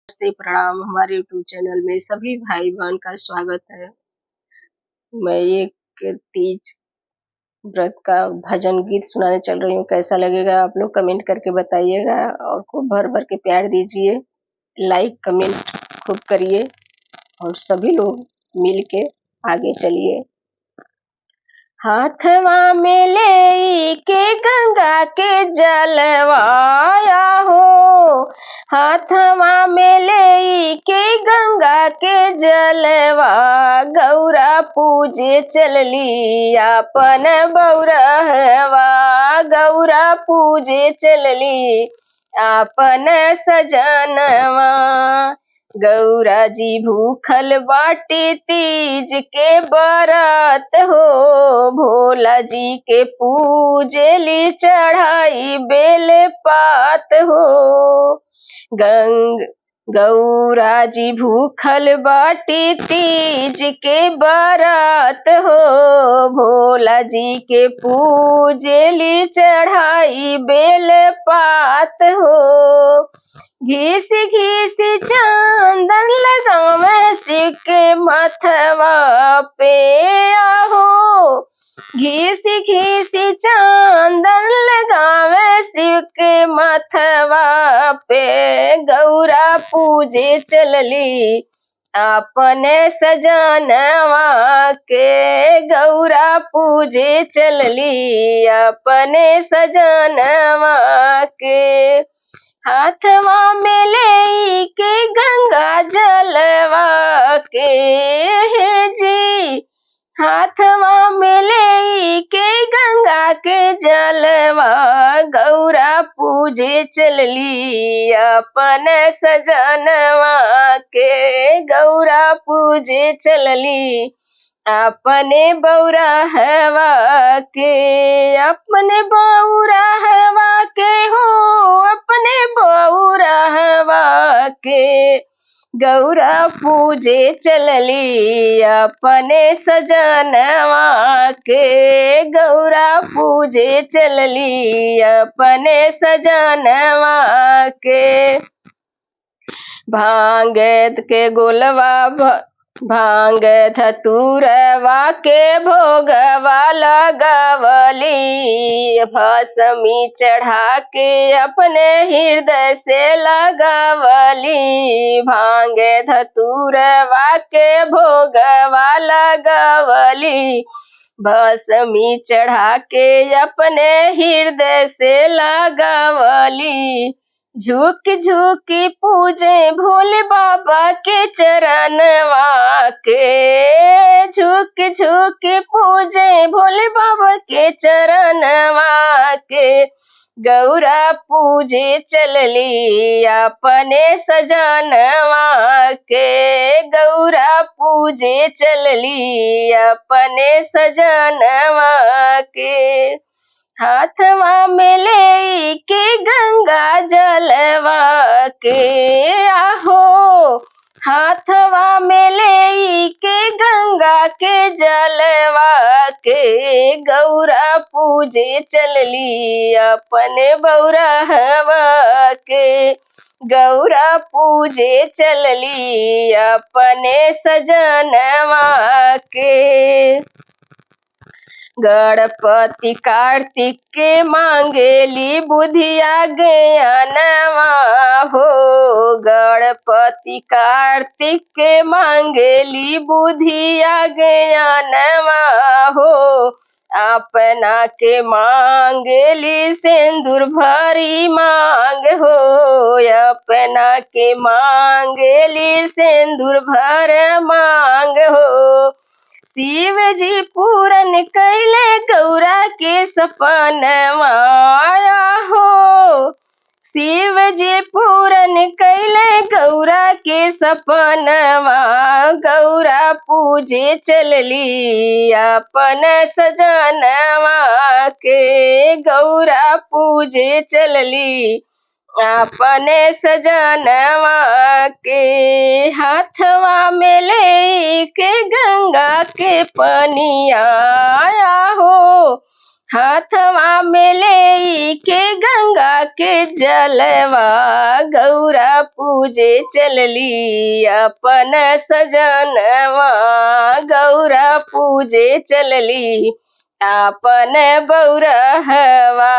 नमस्ते, प्रणाम। हमारे यूट्यूब चैनल में सभी भाई बहन का स्वागत है। मैं एक तीज व्रत का भजन गीत सुनाने चल रही हूँ। कैसा लगेगा आप लोग कमेंट करके बताइएगा और खूब भर भर के प्यार दीजिए। लाइक कमेंट खूब करिए और सभी लोग मिल के आगे चलिए। हाथवा में ले के गंगा के जलवाया हो, हाथवा में ले के गंगा के जलवा गौरा पूजे चलली अपन बौरहवा, गौरा पूजे चलली अपन सजनवा। गौरा जी भूखल बाटी तीज के बरत हो, भोला जी के पूजेली चढ़ाई बेल पात हो। गौरा जी भूखल बाटी तीज के बरत हो, भोला जी के पूजेली चढ़ाई बेल पात हो। घीस घीस चंदन लगावे शिव के मथवा पे आहो, घीस घीस चंदन लगावे शिव के मथवा पे गौरा पूजे चलली अपने सजनवा के, गौरा पूजे चलली अपने सजनवा के। हाथवा में ले के गंगा जलवा के हे जी, हाथवा में ले के गंगा के जलवा गौरा पूजे चलली अपन सजनवा के, गौरा पूजे चलली अपने बौरहवा के, अपने बौरहवा के हो, अपने बौरहवा के गौरा पूजे चलली अपने सजनवा के, गौरा पूजे चलली अपने सजनवा के। भांग के गोलवा भांग धतूरवा के भोगवा लगवली, भस्मी चढ़ा के अपने हृदय से लगवली। भांग धतूरवा के भोगवा लगवली, भस्मी चढ़ा के अपने हृदय से लगवली। झुक झुक पूजे भोले बाबा के चरणवा के, झुक झुक पूजे भोले बाबा के चरणवा के। गौरा पूजे चलली अपने सजनवा के, गौरा पूजे चलली अपने सजनवा के। हाथवा में ले के गंगा जलवा के आहो, हाथवा में ले के गंगा के जलवा के गौरा पूजे चलली अपने बौरहवा के, गौरा पूजे चलली अपने सजनवा के। गणपति कार्तिक के मांगेली बुधिया ज्ञानवा हो, गणपति कार्तिक के मांगेली बुधिया ज्ञानवा हो। अपना के मांगेली सिंदूर भरी मांग हो, अपना के मांगेली सिंदूर भर मांग हो। शिव जी पूरन कैले गौरा के सपनवा हो, शिव जी पूरन कैले गौरा के सपनवा, गौरा पूजे चलली अपन सजनवा के, गौरा पूजे चलली अपने सजनवा के। हाथवा में ले के गंगा के पनिया हो, हाथवा में ले के गंगा के जलवा गौरा पूजे चलली अपन सजनवा गौरा पूजे चलली अपन बौरहवा।